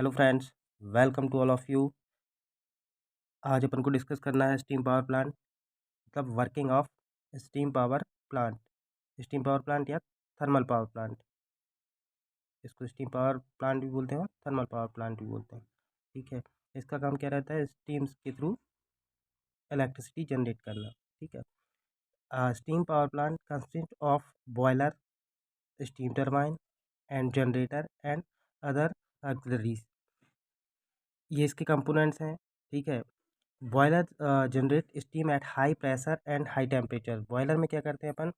Hello friends, welcome to all of you. आज अपन को डिस्कस करना है स्टीम पावर प्लांट, मतलब working of steam power plant. Steam power plant या थर्मल पावर प्लांट, इसको स्टीम पावर प्लांट भी बोलते हैं और थर्मल पावर प्लांट भी बोलते हैं। ठीक है, इसका काम क्या रहता है? स्टीम्स के थ्रू इलेक्ट्रिसिटी जनरेट करना। ठीक है, steam power plant consist of boiler, steam turbine and generator and other auxiliaries. ये इसके कंपोनेंट्स हैं। ठीक है, boiler generate steam at high pressure and high temperature. Boiler में क्या करते हैं अपन?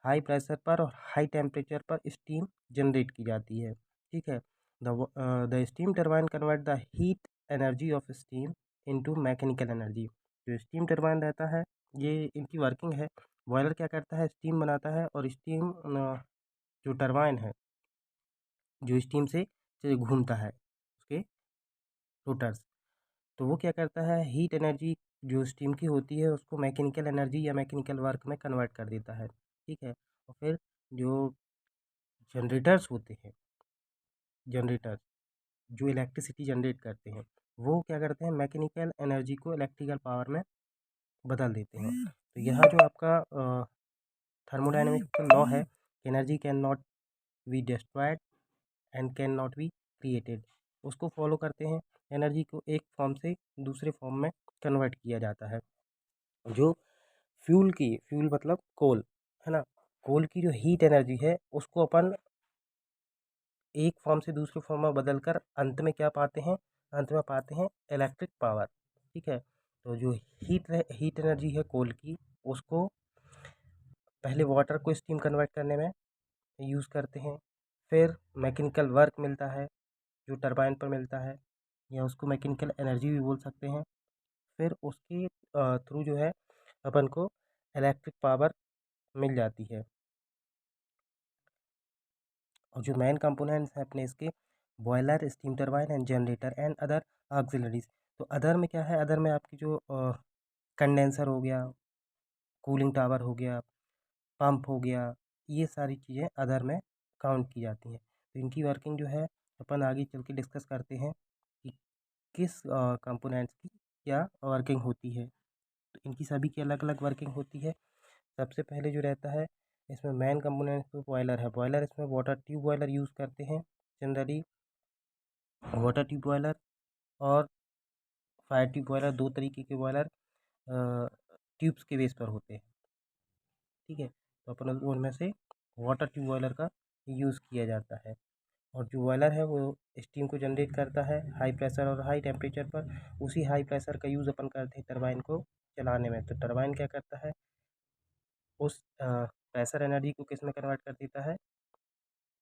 हाई प्रेशर पर और हाई टेम्परेचर पर स्टीम जनरेट की जाती है। ठीक है, the steam turbine convert the heat energy of steam into mechanical energy. जो स्टीम टरबाइन रहता है, ये इनकी वर्किंग है। बॉयलर क्या करता है? स्टीम बनाता है और स्टीम जो टरबाइन है, जो स्टीम से घूमता है, उसके रोटर्स, तो वो क्या करता है? हीट एनर्जी जो स्टीम की होती है उसको मैकेनिकल एनर्जी या मैकेनिकल वर्क में कन्वर्ट कर देता है। ठीक है, और फिर जो जनरेटर्स होते हैं, जनरेटर्स जो इलेक्ट्रिसिटी जनरेट करते हैं, वो क्या करते हैं? मैकेनिकल एनर्जी को इलेक्ट्रिकल पावर में बदल देते हैं। तो यह जो आपका थर्मोडायनेमिक्स लॉ है, energy can not be destroyed and can not be created, उसको फॉलो करते हैं। एनर्जी को एक फॉर्म से दूसरे फॉर्म में कन्वर्ट किया जाता है। जो फ्यूल मतलब कोल, है ना? कोल की जो हीट एनर्जी है उसको अपन एक फॉर्म से दूसरे फॉर्म में बदल कर अंत में क्या पाते हैं? अंत में पाते हैं इलेक्ट्रिक पावर। ठीक है, तो जो हीट एनर्जी है कोल की, उसको पहले वाटर को स्टीम कन्वर्ट करने में यूज़ करते हैं। फिर मैकेनिकल वर्क मिलता है जो टरबाइन पर मिलता है, या उसको मैकेनिकल एनर्जी भी बोल सकते हैं। फिर उसके थ्रू जो है अपन को इलेक्ट्रिक पावर मिल जाती है। और जो मेन कंपोनेंट्स हैं अपने इसके, boiler, steam turbine and generator and other auxiliaries. तो अदर में क्या है? अदर में आपकी जो कंडेंसर हो गया, कूलिंग टावर हो गया, पंप हो गया, ये सारी चीज़ें अदर में काउंट की जाती हैं। तो इनकी वर्किंग जो है अपन आगे चल के डिस्कस करते हैं कि किस कंपोनेंट्स की क्या वर्किंग होती है। तो इनकी सभी की अलग अलग वर्किंग होती है। सबसे पहले जो रहता है, इसमें मेन कंपोनेंट तो बॉयलर है। बॉयलर, इसमें वाटर ट्यूब बॉयलर यूज़ करते हैं जनरली। वाटर ट्यूब बॉयलर और फायर ट्यूब बॉयलर, दो तरीके के बॉयलर ट्यूब्स के बेस पर होते हैं। ठीक है, तो अपन उनमें से वाटर ट्यूब बॉयलर का यूज़ किया जाता है। और जो बॉयलर है वो स्टीम को जनरेट करता है हाई प्रेशर और हाई टेम्परेचर पर। उसी हाई प्रेशर का यूज़ अपन करते हैं टरबाइन को चलाने में। तो टरबाइन क्या करता है? उस प्रेशर एनर्जी को किस में कन्वर्ट कर देता है?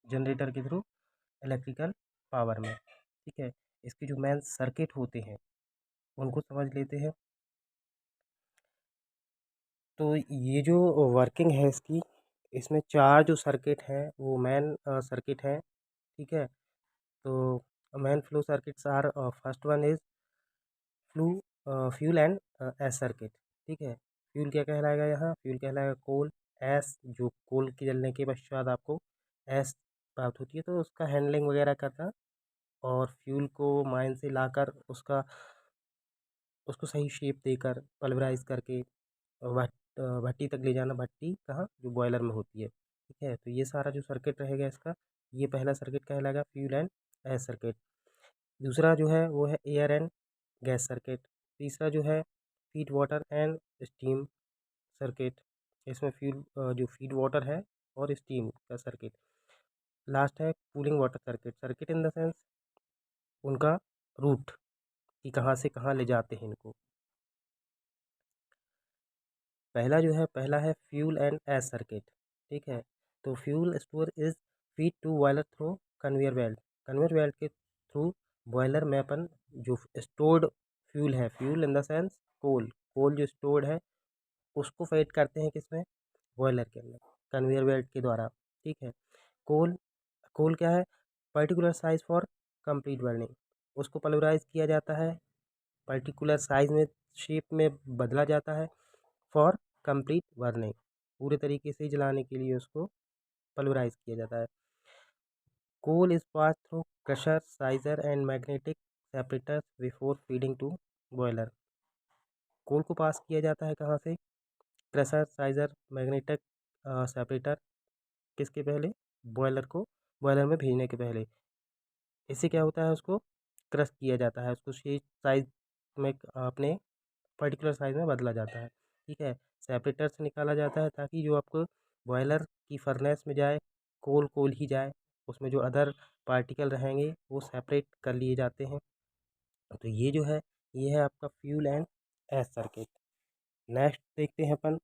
जनरेटर के थ्रू इलेक्ट्रिकल पावर में। ठीक है, इसके जो मेन सर्किट होते हैं उनको समझ लेते हैं। तो ये जो वर्किंग है इसकी, इसमें चार जो सर्किट हैं वो मेन सर्किट हैं। ठीक है, तो main flow circuits are, first one is flue fuel and ash circuit. ठीक है, फ्यूल क्या कहलाएगा? यहाँ फ्यूल कहलाएगा कोल। एस, जो कोल के जलने के पश्चात आपको एस प्राप्त होती है, तो उसका हैंडलिंग वगैरह करना और फ्यूल को माइन से लाकर उसको सही शेप देकर पल्वराइज करके भट्टी तक ले जाना। भट्टी कहाँ? जो बॉयलर में होती है। ठीक है, तो ये सारा जो सर्किट रहेगा इसका, ये पहला सर्किट कहलाएगा फ्यूल एंड एयर सर्किट। दूसरा जो है वो है एयर एंड गैस सर्किट। तीसरा जो है feed water and steam circuit. इसमें जो फीड वाटर है और स्टीम का सर्किट। लास्ट है cooling water circuit. Circuit in the sense उनका रूट, कि कहाँ से कहाँ ले जाते हैं इनको। पहला है फ्यूल एंड एस सर्किट। ठीक है, तो fuel store is feed to boiler through conveyor belt. Conveyor belt के थ्रू बॉयलर में अपन जो स्टोर्ड फ्यूल है, fuel in the sense coal, coal जो स्टोर्ड है उसको फीड करते हैं किसमें? बॉयलर के अंदर, कन्वेयर बेल्ट के द्वारा। ठीक है, कोल कोल क्या है? Particular size for complete burning. उसको पल्वराइज किया जाता है, पर्टिकुलर साइज में, शेप में बदला जाता है फॉर कंप्लीट बर्निंग। पूरे तरीके से जलाने के लिए उसको पल्वराइज किया जाता है। Coal is pass through crusher, sizer and magnetic separators before feeding to boiler. Coal को पास किया जाता है कहाँ से? क्रशर, साइजर, मैग्नेटिक सेपरेटर, किसके पहले? बॉयलर को, बॉयलर में भेजने के पहले। इससे क्या होता है, उसको क्रश किया जाता है, उसको शेप साइज में अपने पर्टिकुलर साइज में बदला जाता है। ठीक है, सेपरेटर से निकाला जाता है ताकि जो आपको बॉयलर की फर्नेस में जाए, कोल कोल ही जाए, उसमें जो अदर पार्टिकल रहेंगे वो सेपरेट कर लिए जाते हैं। तो ये जो है, ये है आपका fuel and ash circuit. Next देखते हैं अपन,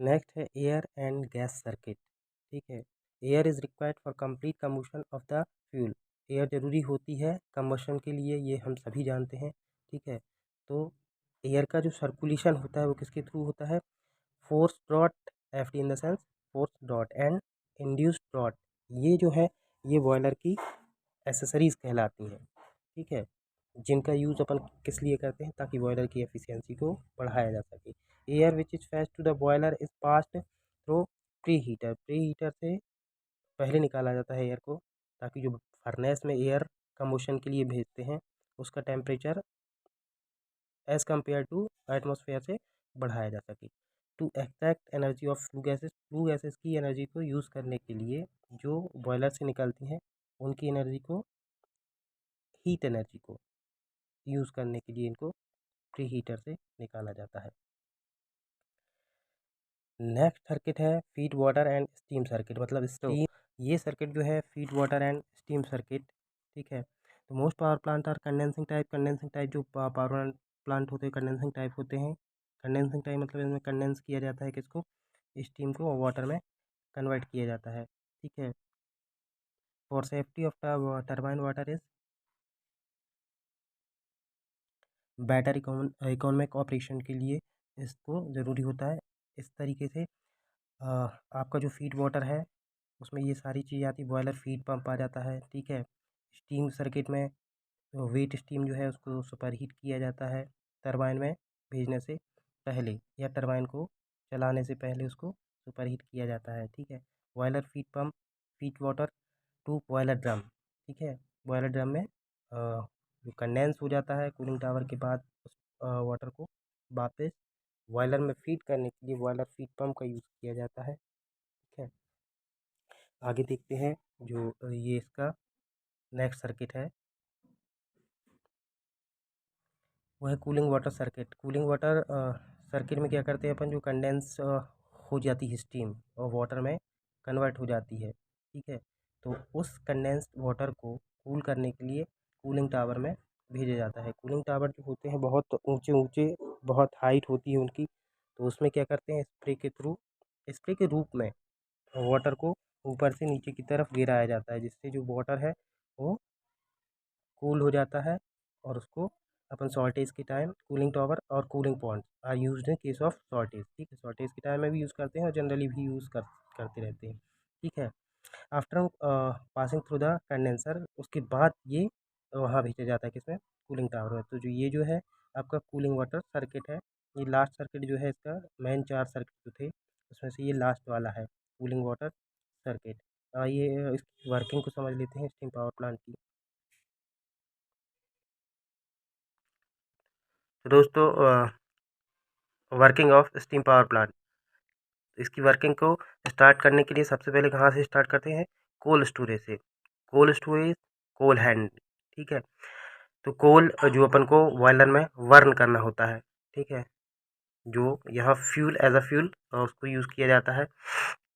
नेक्स्ट है एयर एंड गैस सर्किट। ठीक है, air is required for complete combustion of the fuel. Air ज़रूरी होती है कम्बशन के लिए, ये हम सभी जानते हैं। ठीक है, तो एयर का जो सर्कुलेशन होता है वो किसके थ्रू होता है? Force dot, F D in the sense force dot and induced dot. ये जो है, ये बॉयलर की एसेसरीज कहलाती हैं। ठीक है, जिनका यूज़ अपन किस लिए करते हैं? ताकि बॉयलर की एफिशिएंसी को बढ़ाया जा सके। Air which is fed to the boiler is passed through preheater. Preheater से पहले निकाला जाता है एयर को, ताकि जो फर्नेस में एयर कम्बशन के लिए भेजते हैं उसका temperature as compare to atmosphere से बढ़ाया जा सके। To extract energy of flue gases की एनर्जी को यूज़ करने के लिए जो बॉयलर से निकलती हैं उनकी एनर्जी को, हीट एनर्जी को यूज़ करने के लिए इनको प्री हीटर से निकाला जाता है। नेक्स्ट सर्किट है feed water and steam circuit, मतलब स्टीम। ये सर्किट जो है feed water and steam circuit. ठीक है, तो most power plant are condensing type. Condensing type जो पावर प्लांट होते हैं कंडेंसिंग टाइप होते हैं। कंडेंसिंग टाइप मतलब इसमें कंडेंस किया जाता है किसको? स्टीम को वाटर में कन्वर्ट किया जाता है। ठीक है, for safety of turbine water is better economic operation के लिए इसको ज़रूरी होता है। इस तरीके से आपका जो फीड वाटर है उसमें ये सारी चीज़ आती है। बॉयलर फीड पंप आ जाता है। ठीक है, स्टीम सर्किट में वेट स्टीम जो है उसको सुपर हीट किया जाता है टरबाइन में भेजने से पहले, या टरबाइन को चलाने से पहले उसको सुपर हीट किया जाता है। ठीक है, boiler feed pump feed water to boiler drum. ठीक है, बॉयलर ड्रम में जो कंडेंस हो जाता है कूलिंग टावर के बाद उस वाटर को वापस बॉयलर में फीड करने के लिए बॉयलर फीड पंप का यूज़ किया जाता है। ठीक है, आगे देखते हैं जो ये इसका नेक्स्ट सर्किट है वो है cooling water circuit. Cooling water circuit में क्या करते हैं अपन, जो कंडेंस हो जाती है स्टीम और वाटर में कन्वर्ट हो जाती है। ठीक है, तो उस कंडेंस्ड वाटर को कूल करने के लिए कूलिंग टावर में भेजा जाता है। कूलिंग टावर जो होते हैं बहुत ऊंचे ऊंचे, बहुत हाइट होती है उनकी, तो उसमें क्या करते हैं स्प्रे के थ्रू, स्प्रे के रूप में वाटर को ऊपर से नीचे की तरफ गिराया जाता है, जिससे जो वाटर है वो कूल हो जाता है। और उसको अपन शॉर्टेज के टाइम कूलिंग टॉवर और cooling pond are used in case of shortage. ठीक है, शॉर्टेज के टाइम में भी यूज़ करते हैं और जनरली भी करते रहते हैं। ठीक है, after passing through the condenser, उसके बाद ये वहाँ भेजा जाता है किसमें? कूलिंग टावर में। तो जो ये जो है आपका कूलिंग वाटर सर्किट है, ये लास्ट सर्किट जो है इसका, मेन 4 सर्किट जो थे उसमें से ये लास्ट वाला है कूलिंग वाटर सर्किट। ये इसकी वर्किंग को समझ लेते हैं स्टीम पावर प्लांट की। तो दोस्तों, working of steam power plant, इसकी वर्किंग को स्टार्ट करने के लिए सबसे पहले कहाँ से स्टार्ट करते हैं? कोल स्टोरेज से। कोल स्टोरेज, कोल हैंड। ठीक है, तो कोल जो अपन को बॉयलर में बर्न करना होता है। ठीक है, जो यहाँ फ्यूल एज अ फ्यूल उसको यूज़ किया जाता है,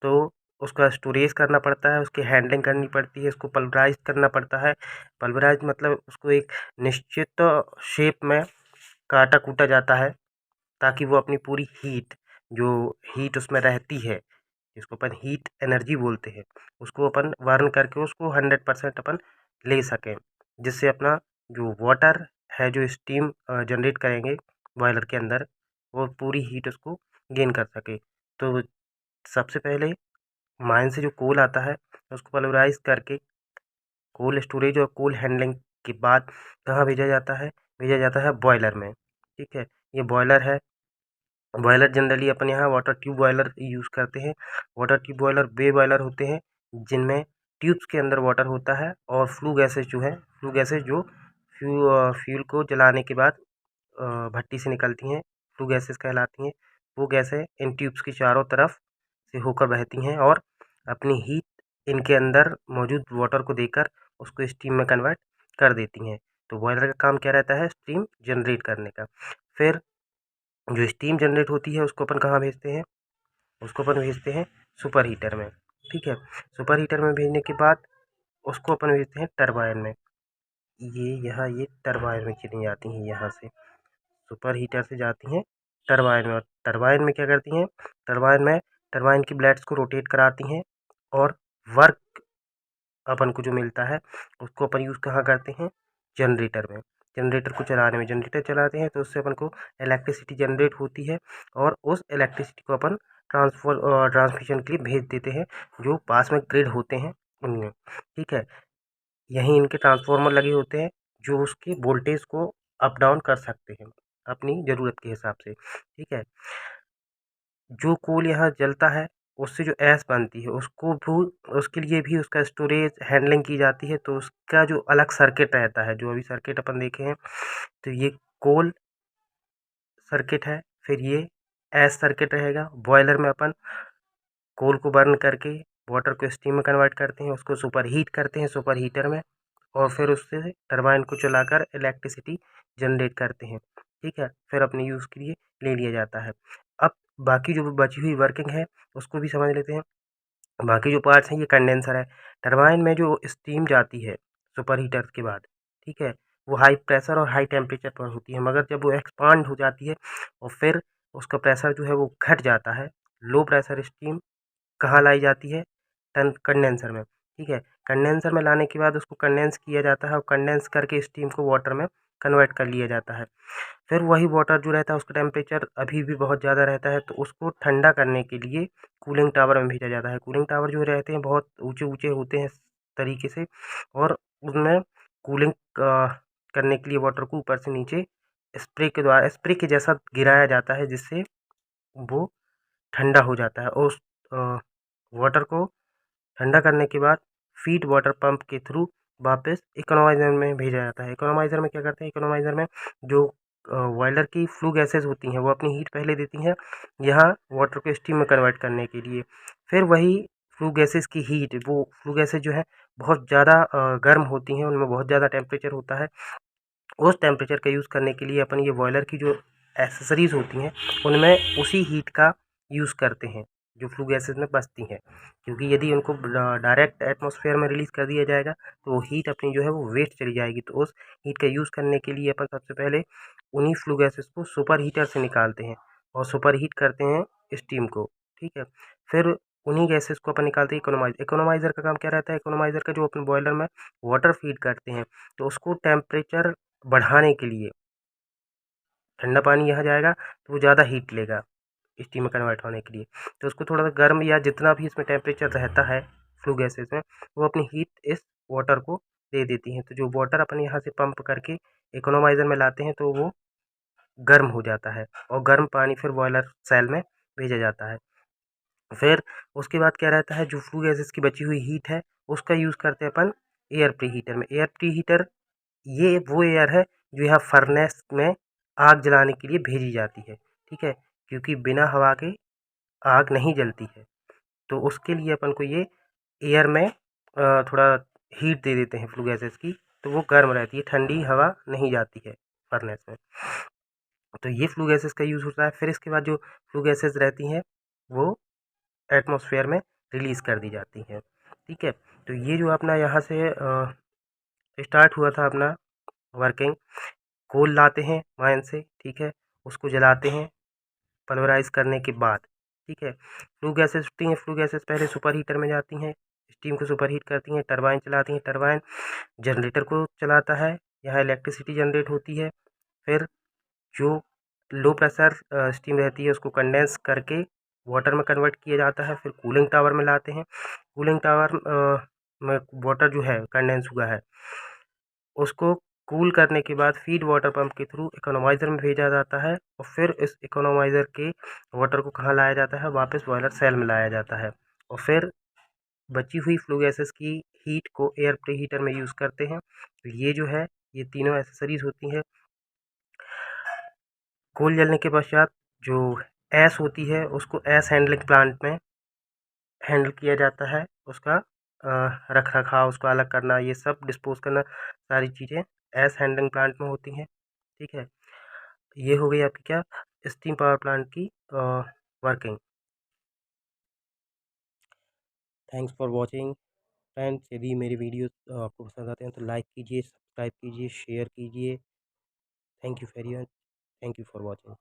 तो उसका स्टोरेज करना पड़ता है, उसकी हैंडलिंग करनी पड़ती है, उसको पल्वराइज करना पड़ता है। पल्वराइज मतलब उसको एक निश्चित शेप में काटा कूटा जाता है, ताकि वो अपनी पूरी हीट, जो हीट उसमें रहती है, जिसको अपन हीट एनर्जी बोलते हैं, उसको अपन बर्न करके उसको 100% अपन ले सकें, जिससे अपना जो वाटर है, जो स्टीम जनरेट करेंगे बॉयलर के अंदर, वो पूरी हीट उसको गेन कर सके। तो सबसे पहले माइन से जो कोल आता है उसको पल्वराइज करके कोल स्टोरेज और कोल हैंडलिंग के बाद कहाँ भेजा जाता है? भेजा जाता है बॉयलर में। ठीक है, ये बॉयलर है, बॉयलर जनरली अपन यहाँ वाटर ट्यूब बॉयलर यूज़ करते हैं। वाटर ट्यूब बॉयलर वे बॉयलर होते हैं जिनमें ट्यूब्स के अंदर वाटर होता है और फ्लू गैसेज जो है, फ्लू गैसेज जो फ्यूल को जलाने के बाद भट्टी से निकलती हैं, फ्लू गैसेज कहलाती हैं। वो गैसें इन ट्यूब्स की चारों तरफ से होकर बहती हैं और अपनी हीट इनके अंदर मौजूद वाटर को देकर उसको स्टीम में कन्वर्ट कर देती हैं। तो बॉयलर का काम क्या रहता है? स्टीम जनरेट करने का। फिर जो स्टीम जनरेट होती है उसको अपन कहाँ भेजते हैं? उसको अपन भेजते हैं सुपर हीटर में। ठीक है, सुपर हीटर में भेजने के बाद उसको अपन भेजते हैं टरबाइन में। ये टरबाइन में चली जाती हैं, यहाँ से सुपर हीटर से जाती हैं टरबाइन में। और टरबाइन में क्या करती हैं? टरबाइन की ब्लेड्स को रोटेट कराती हैं और वर्क अपन को जो मिलता है उसको अपन यूज़ कहाँ करते हैं? जनरेटर में। जनरेटर को चलाने में, जनरेटर चलाते हैं तो उससे अपन को इलेक्ट्रिसिटी जनरेट होती है और उस इलेक्ट्रिसिटी को अपन ट्रांसमिशन के लिए भेज देते हैं जो पास में ग्रिड होते हैं उनमें। ठीक है, यहीं इनके ट्रांसफार्मर लगे होते हैं जो उसके वोल्टेज को अप डाउन कर सकते हैं अपनी ज़रूरत के हिसाब से। ठीक है, जो कोल यहाँ जलता है उससे जो ऐश बनती है उसको भी, उसके लिए भी उसका स्टोरेज हैंडलिंग की जाती है। तो उसका जो अलग सर्किट रहता है, जो अभी सर्किट अपन देखे हैं, तो ये कोल सर्किट है। फिर ये ऐश सर्किट रहेगा। बॉयलर में अपन कोल को बर्न करके वाटर को स्टीम में कन्वर्ट करते हैं, उसको सुपर हीट करते हैं सुपर हीटर में और फिर उससे टरबाइन को चलाकर इलेक्ट्रिसिटी जनरेट करते हैं। ठीक है, फिर अपने यूज़ के लिए ले लिया जाता है। अब बाकी जो बची हुई वर्किंग है उसको भी समझ लेते हैं। बाकी जो पार्ट्स हैं, ये कंडेंसर है। टरबाइन में जो स्टीम जाती है सुपर हीटर के बाद, ठीक है, वो हाई प्रेशर और हाई टेम्परेचर पर होती है, मगर जब वो एक्सपांड हो जाती है और फिर उसका प्रेशर जो है वो घट जाता है, लो प्रेशर स्टीम कहाँ लाई जाती है? कंडेंसर में। ठीक है, कंडेंसर में लाने के बाद उसको कंडेंस किया जाता है और कंडेंस करके स्टीम को वाटर में कन्वर्ट कर लिया जाता है। फिर वही वाटर जो रहता है उसका टेम्परेचर अभी भी बहुत ज़्यादा रहता है, तो उसको ठंडा करने के लिए कूलिंग टावर में भेजा जाता है। कूलिंग टावर जो रहते हैं बहुत ऊँचे ऊँचे होते हैं तरीके से और उसमें कूलिंग करने के लिए वाटर को ऊपर से नीचे स्प्रे के जैसा गिराया जाता है जिससे वो ठंडा हो जाता है और उस वाटर को ठंडा करने के बाद फीड वाटर पंप के थ्रू वापस इकोनोमाइज़र में भेजा जाता है। इकोनोमाइज़र में क्या करते हैं? इकोनोमाइज़र में जो बॉयलर की फ्लू गैसेज़ होती हैं वो अपनी हीट पहले देती हैं यहाँ वाटर को स्टीम में कन्वर्ट करने के लिए। फिर वही फ्लू गैसेज़ की हीट, वो फ्लू गैसेज़ जो है बहुत ज़्यादा गर्म होती हैं, उनमें बहुत ज़्यादा टेम्परेचर होता है। उस टेम्परेचर का यूज़ करने के लिए अपन ये बॉयलर की जो एक्सेसरीज़ होती हैं उनमें उसी हीट का यूज़ करते हैं जो फ्लू गैसेस में बचती हैं, क्योंकि यदि उनको डायरेक्ट एटमॉस्फेयर में रिलीज़ कर दिया जाएगा तो वो हीट अपनी जो है वो वेस्ट चली जाएगी। तो उस हीट का यूज़ करने के लिए अपन सबसे पहले उन्हीं फ्लू गैसेस को सुपर हीटर से निकालते हैं और सुपर हीट करते हैं स्टीम को। ठीक है, फिर उन्हीं गैसेस को अपन निकालते हैं इकोनोमाइज़र का काम क्या रहता है? इकोनोमाइज़र का जो अपन बॉयलर में वाटर फीड करते हैं तो उसको टेम्परेचर बढ़ाने के लिए ठंडा पानी यहाँ जाएगा तो वो ज़्यादा हीट लेगा स्टीम में कन्वर्ट होने के लिए, तो उसको थोड़ा सा गर्म या जितना भी इसमें टेम्परेचर रहता है फ्लू गैसेस में वो अपनी हीट इस वाटर को दे देती हैं। तो जो वाटर अपन यहाँ से पंप करके इकोनोमाइज़र में लाते हैं तो वो गर्म हो जाता है और गर्म पानी फिर बॉयलर सेल में भेजा जाता है। फिर उसके बाद क्या रहता है? जो फ्लू गैसेस की बची हुई हीट है उसका यूज़ करते हैं अपन एयर प्री हीटर में। एयर प्री हीटर ये वो एयर है जो यहाँ फर्नेस में आग जलाने के लिए भेजी जाती है। ठीक है, क्योंकि बिना हवा के आग नहीं जलती है, तो उसके लिए अपन को ये एयर में थोड़ा हीट दे देते हैं फ्लू गैसेस की, तो वो गर्म रहती है, ठंडी हवा नहीं जाती है फर्नेस में। तो ये फ्लू गैसेस का यूज़ होता है। फिर इसके बाद जो फ्लू गैसेस रहती हैं वो एटमॉस्फेयर में रिलीज़ कर दी जाती हैं। ठीक है, तो ये जो अपना यहाँ से स्टार्ट हुआ था अपना वर्किंग, कोल लाते हैं माइन से, ठीक है, उसको जलाते हैं पल्वराइज़ करने के बाद। ठीक है, फ्लू गैसेस उठती हैं, फ्लू गैसेस पहले सुपर हीटर में जाती हैं, स्टीम को सुपर हीट करती हैं, टरबाइन चलाती हैं, टरबाइन जनरेटर को चलाता है, यहाँ इलेक्ट्रिसिटी जनरेट होती है। फिर जो लो प्रेशर स्टीम रहती है उसको कंडेंस करके वाटर में कन्वर्ट किया जाता है, फिर कूलिंग टावर में लाते हैं। कूलिंग टावर में वाटर जो है कंडेंस हुआ है उसको कूल करने के बाद फीड वाटर पंप के थ्रू इकोनोमाइज़र में भेजा जाता है और फिर इस इकोनोमाइज़र के वाटर को कहाँ लाया जाता है, वापस बॉयलर सेल में लाया जाता है और फिर बची हुई फ्लू गैसेस की हीट को एयर प्री हीटर में यूज़ करते हैं। तो ये जो है ये तीनों एसेसरीज होती हैं। कोल जलने के पश्चात जो ऐश होती है उसको ऐश हैंडलिंग प्लांट में हैंडल किया जाता है। उसका रख रखाव, उसको अलग करना, ये सब डिस्पोज करना, सारी चीज़ें ऐश हैंडलिंग प्लांट में होती हैं। ठीक है, ये हो गई आपकी क्या स्टीम पावर प्लांट की working. Thanks for watching friends. यदि मेरे वीडियोस आपको पसंद आते हैं तो लाइक कीजिए, सब्सक्राइब कीजिए, शेयर कीजिए। Thank you very much. Thank you for watching.